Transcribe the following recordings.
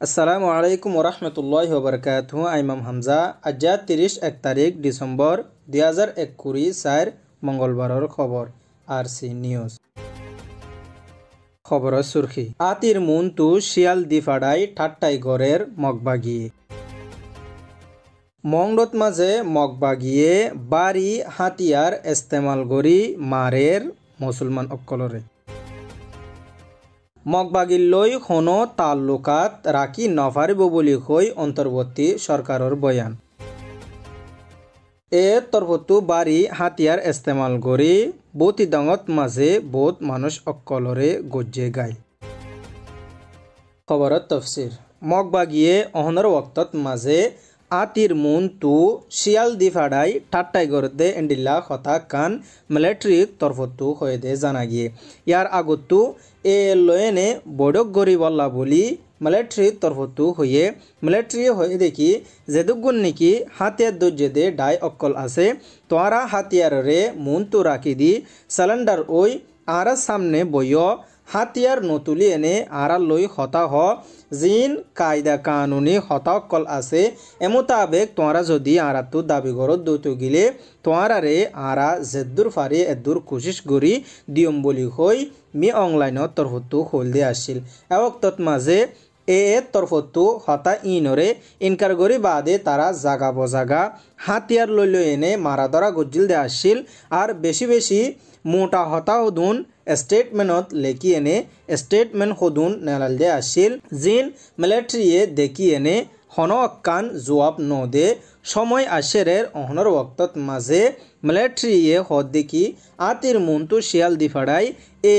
আসসালামু আলাইকুম ওরহমতুল্লাহি ওবরকাতুহু। আইমাম হামজা। আজ 31 তারিখ ডিসেম্বর 2021 সার মঙ্গলবারর খবর আরসি নিউজ। খবরের সুরখি আতির মুন তু শিয়াল দিফাড়াই ঠাট্টাই গড়ের মগবাগিয়ে মংডত মাঝে মগবাগিয়ে বাড়ি হাতিয়ার ইস্তেমাল গরি মারের মুসলমান অক্কলরে মগবাগিল্লৈ কোনো তাল্লুকাত রাখি নফারিব বলি কই অন্তর্বর্তী সরকারের বয়ান। এ তরফতু বাড়ি হাতিয়ার ইস্তেমাল করি বতি দঙত মাঝে বহুত মানুষ অক্কলরে গজ্জে গায়। খবরত তফসির মগবাগিয়ে অহনর ওক্তত মাঝে আতির মুন তু শিয়াল দি ফাড়াই ঠাট্টাই গড়দে এন্ডিল্লা হতা কান মিলিটারি তরফতু হয়ে দে জানা গিয়ে ইয়ার আগতু এ লয়েনে বৈঠক গরি বল্লা বলি মিলিটারি তরফতু হয়ে মিলিটারি হয়ে দেখি যেদুগুন নাকি হাতিয়ার দর্জে দে ডাই অক্কল আছে তোরা হাতিয়ারে মুন তু রাখি দি সিলিন্ডার ওই আর সামনে বইয় হাতিয়ার নতুলি এনে আড়াল লই হতা হ জিন কায়দা কানুনি হতাকল আছে এমোতাবেক তোমরা যদি আরাতু দাবি করত দৈত গিলে তোমরারে আরা জেদ্দুর ফারি এদ্দুর কোশিশ করি দিয়ম বলি হই মি অনলাইনত তরফতু হল দিয়ে আসছিল এওক্তত মাঝে এ তরফতু হতা ইনরে ইনকার গরি বাদে তারা জাগা বজাগা হাতিয়ার লই এনে মারা ধরা গজ্জিল দিয়ে আসছিল আর বেশি বেশি মোটা হতা হদুন স্টেটমেন্টত লেখি এনে স্টেটমেন্ট হদুন নেলাল দে আসছিল জিন মিলিটারিয়ে দেখি এনে হনকান জবাব ন দে সময় আশেরের অহনর ওক্তত মাঝে মিলিটারিয়ে হদ দেখি আতির মুন্তু শিয়াল দি ফাড়াই এ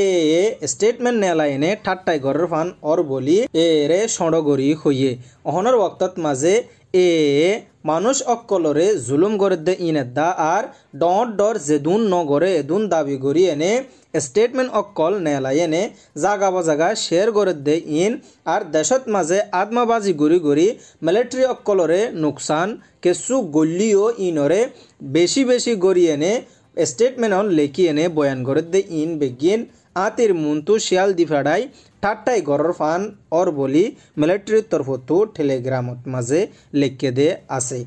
স্টেটমেন্ট নেলা এনে ঠাট্টাই গরের ফান অর বলি এ রে সড়গরি হইয়ে অহনর ওক্তত মাঝে এ মানুষ অক্কলরে জুলুম করে দে ইনেদা আর ডর ডর যেদুন ন গড়ে এদুন দাবি করি এনে স্টেটমেন্ট অক্কল নেলাই এনে জাগা বজাগা শেয়ার করে দে ইন আর দেশত মাঝে আত্মাবাজি গড়ি গড়ি মিলিটারি অক্কলরে নুকসান কেসু গল্লিও ইনরে বেশি বেশি গড়ি এনে স্টেটমেন্ট লেখি এনে বয়ান করে দে ইন বেগিন আতির মুন্তু শিয়াল দি ফাড়াই ঠাট্টাই গড়র ফান অর বলি মিলিটারির তরফতু টেলিগ্রামত মাঝে লেখকে দে আছে।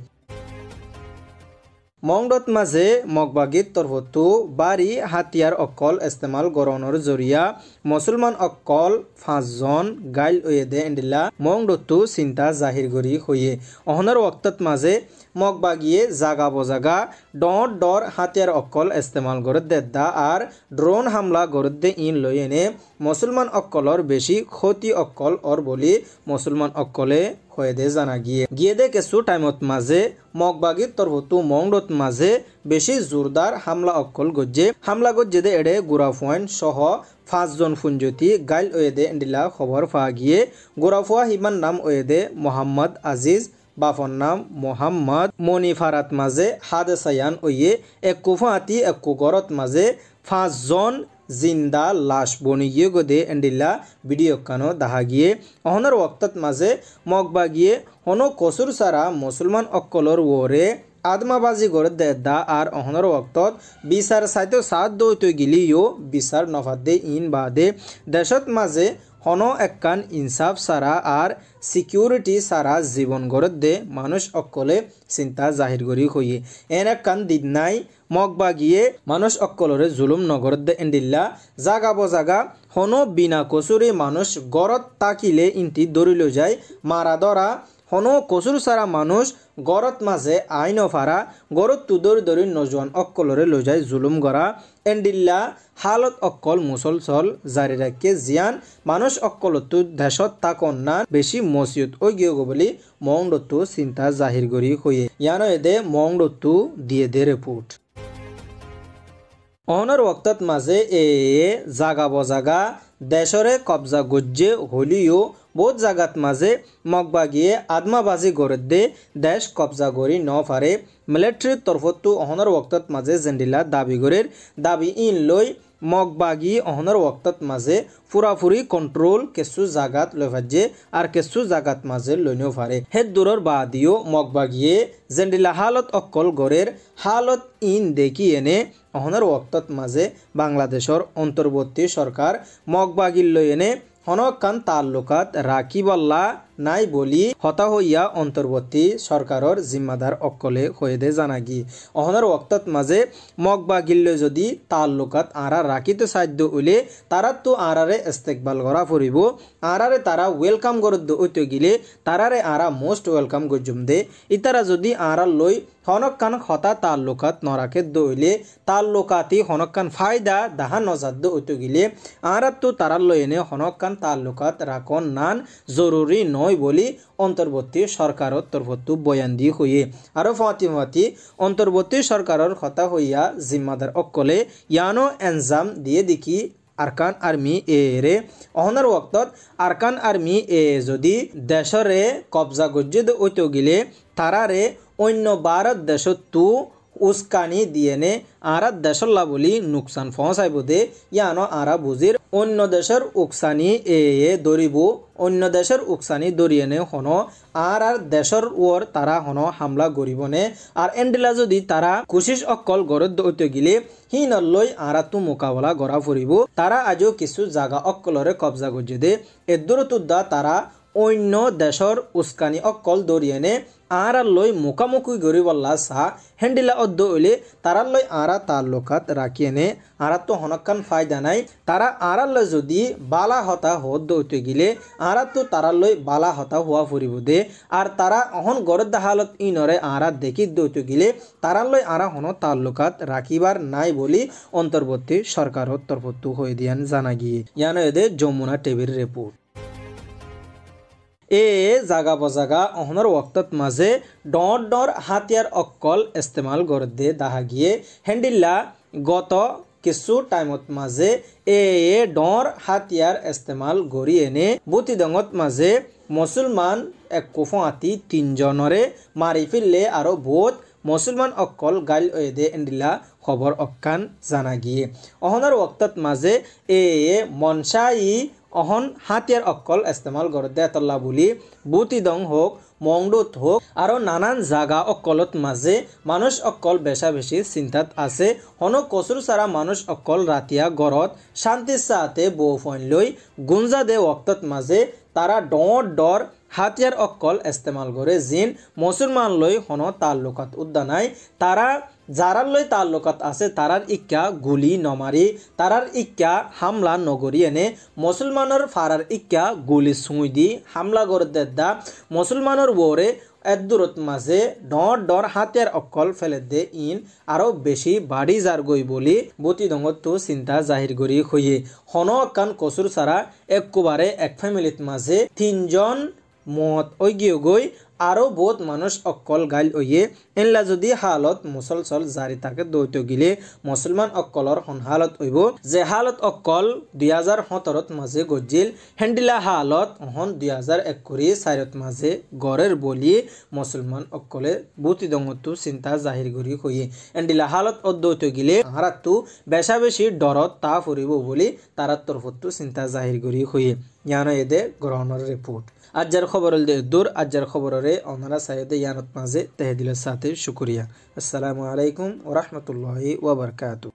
মংডত মাঝে মগবাগির তরফতু বাড়ি হাতিয়ার অক্কল ইস্তেমাল গরণর জরিয়া মুসলমান অক্কল 5 জন গাইল হয়ে দে এন্ডিলা মংডতু চিন্তা জাহির করি হয়ে অহনর ওক্তত মাঝে মগবাগিয়ে জাগা বজাগা ডর ডর হাতিয়ার অক্কল ইস্তেমাল করে দেদা আর ড্রোন হামলা করে দে ইন লই এনে মুসলমান অক্কলর বেশি ক্ষতি অক্কল অর বলি মুসলমান অক্কলে হয়ে দে জানা গিয়ে দে কিছু টাইমত মাঝে মগবাগির তরফতু মংডত মাঝে বেশি জোরদার হামলা অক্কল গজ্জে দে এড়ে গুড়া পয়েন্ট সহ 5 জন ফুঞ্জতি গাইল ওয়ে দে এন্ডিলা খবর ফা গিয়ে গোরাফুয়া হিমান নাম ওয়ে দে মোহাম্মদ আজিজ বাফর নাম মোহাম্মদ মনিফারাত মাঝে হাদেসায়ান ওয়ে এক কুফাতি এক কুগরত মাঝে 5 জন জিন্দা লাশ বনিয়ে গদে এন্ডিলা ভিডিও কানো দেখা গিয়ে অহনর ওক্তত মাঝে মগবা গিয়ে হনো কসুর সারা মুসলমান অক্কলর ওরে আদমাবাজি গড়ে দেদা আর অহনর ওক্তত বিচার সাইতো সাত দৌত গিলিও বিচার নফাদে ইন বাদে দেশত মাঝে হনো একখান ইনসাফ সারা আর সিকিউরিটি সারা জীবন গড়ে দে মানুষ অক্কলে চিন্তা জাহির করি হইয়ে এন একখান দিন নাই মগবা গিয়ে মানুষ অক্কলরে জুলুম নগরত দে এন্ডিল্লা জাগা বজাগা হনো বিনা কসুরে মানুষ গড়ত তাকিলে ইন্তি দরিল যায় মারা ধরা হনো কসুর সারা মানুষ গড়ত মাঝে আইন ফারা গড়ত তুদর দরি নজওয়ান অক্কলরে লো যায় জুলুম গড়া এন্ডিল্লা হালত অক্কল মুসলসল জারি রাখে জিয়ান মানুষ অক্কলতু দেশত তা কন্যা বেশি মসিয়ত ওই গিয়ে বলি মংডতু চিন্তা জাহির করি হয়ে ইয়ানো এদে মংডতু দিয়ে দে রিপোর্ট। অহনর ওক্তত মাঝে এ জাগা বজাগা দেশরে কবজা গজ্জে হলিও বহুত জাগাত মাঝে মগবা গিয়ে আদমাবাজি গড়ে দে দেশ কবজা গড়ি ন ফারে মিলিটারির তরফতু অহনর ওক্তত মাঝে জেন্ডিলা দাবি গড়ের দাবি ইন লই মগবাগি অহনর ওক্তত মাঝে পুরাপুরি কন্ট্রোল কেসু জাগাত লই ফাজে আর কেসু জাগাত মাঝে লইনেও ফারে হে দূরর বাদিও মগবাগিয়ে জেন্ডিলা হালত অক্কল গড়ের হালত ইন দেখি এনে অহনর ওক্তত মাঝে বাংলাদেশর অন্তর্বর্তী সরকার মগবাগির লই এনে হনকান তাল্লুকাত রাখিবল্লা নাই বলি হতা হইয়া অন্তর্বর্তী সরকারের জিম্মাদার অকলে হয়ে দে জানাগি অহনার ওয়াক্তত মাঝে মগবা গিল্লে যদি তাল্লুকাত আরা রাখিতে সাধ্য হইলে তারা তো আরারে ইস্তেকবাল করা ফুরিব আরারে তারা ওয়েলকাম করদ ওইতে গিলে তারারে আরা মোস্ট ওয়েলকাম গজুম দে ইতারা যদি আরা লই হনকান হতা তাল্লুকাত নরাকে দইলে তাল্লুকাতি হনকান ফায়দা দাহা নজাদ্দ ওইতে গিলে আরা তো তারা লই এনে হনকান তাল্লুকাত রাখন নান জরুরি নয় বলি অন্তর্বর্তী সরকারের তরফতু বয়ান দি হইয়ে আরো ফাতি অন্তর্বর্তী সরকারের কথা হইয়া জিম্মাদার অকলে ইয়ানো এনজাম দিয়ে দেখি আরকান আর্মি এ রে অহনার ওয়াক্তত আরকান আর্মি এ যদি দেশরে কবজা গজ্জিদ ওইতে গিলে তারারে অন্য ভারত দেশত তু উস্কানি দিয়ে নে আরা দেশল্লা বলি নুকসান পৌঁছাইব দে ইয়ানো আরা বুঝির অন্য দেশের উকসানি এ দরিব অন্য দেশের উকসানি দরিয়ে নে হন আর দেশের ওর তারা হন হামলা করিব নে আর এন্ডিলা যদি তারা কুশিস অকল গরদ দইতে গিলে হি নলই আরা তু মোকাবলা গড়া ফুরিব তারা আজও কিছু জায়গা অকলরে কবজা গজ্জে দে এদুরতুদ্দা তারা অন্য দেশের উস্কানি অকল দরিয়ে নে আরা লই মুখামুখি গরিবল্লা সাহা হ্যান্ডিলা অদ্দ হইলে তারার লই আরা তাল্লুকাত রাখিয়ে নে আরা তো হনকান ফায়দা নাই তারা আরার লই যদি বালা হতা হদ দইতে গিলে আরা তো তারার লই বালা হতা হওয়া ফুরিব দে আর তারা অহন গরদ হালত ইনরে আরা দেখি দইতে গিলে তারার লই আরা হন তাল্লুকাত রাখিবার নাই বলি অন্তর্বর্তী সরকারের তরফতু হয়ে দিয়ান জানা গিয়ে ইয়ানো এদের যমুনা টিভির রিপোর্ট এ জাগা বজাগা অহনর ওয়াক্তত মাঝে ডর হাতিয়ার অকল ইস্তেমাল গরদে দাহা গিয়ে হ্যান্ডিল্লা গত কিছু টাইমত মাঝে এ ডর হাতিয়ার ইস্তেমাল গড়ি এনে বুতিদঙত মাঝে মুসলমান এক কুফাতি তিনজনরে মারি ফিরলে আরো বহুত মুসলমান অকল গাইল ওয়েদে এন্ডিলা খবর অক্কান জানা গিয়ে অহনর ওয়াক্তত মাঝে এ মনসাই অহন হাতিয়ার অকল ইস্তেমাল গরদে তল্লা বলি বুতিদং হোক মংডুত হোক আরো নানান জায়গা অকলত মাঝে মানুষ অকল বেশা বেশি চিন্তাত আছে হন কচুর সারা মানুষ অকল রাতিয়া গড়ত শান্তির সাথে বউ ফইন লই গুঞ্জা দে ওয়াক্তত মাঝে তারা ডর হাতিয়ার অকল ইস্তেমাল করে জিন মুসলমান লই হন তাল্লুকাত উদ্দানাই তারা যারার লই তাল্লুকাত আছে তারার ইক্কা গুলি নমারি তারার ইক্কা হামলা নগরী এনে মুসলমানের ফারার ইক্কা গুলি ছুঁই দি হামলা করে দেদা মুসলমানের ওরে এদুরত মাঝে ডর হাতিয়ার অকল ফেলে দে ইন আরো বেশি বাড়ি যার গই বলি বুতিদঙত তো চিন্তা জাহির করি হইয়ে হন কান কচুর সারা একবারে এক ফ্যামিলিত মাঝে তিনজন মত ওইগিয়ে গই আরো বহুত মানুষ অকল গাইল ওয়ে এনলা যদি হালত মুসলসল জারি থাকে দৈত গিলে মুসলমান অকলর হন হালত হইব যে হালত অকল 2017 মাঝে গজ্জিল হ্যান্ডিলা হালত হন 2021 মাঝে গড়ের বলি মুসলমান অকলে বুতিদঙতু চিন্তা জাহির করি হইয়ে এন্ডিলা হালত অদ্দৈত গিলে হারাতু বেশা বেশি ডরত তা ফুরিব বলি তারার তরফতু চিন্তা জাহির করি হইয়ে ইয়ানো এদে গ্রহণের রিপোর্ট আজ্জার খবর দূর আজ্জার খবরে ওনারা সাইদে ইয়ানত মাঝে তেহদিলের সাথে শুক্রিয়া আসসালামু আলাইকুম ওয়া রাহমাতুল্লাহি ওয়া বারাকাতুহু।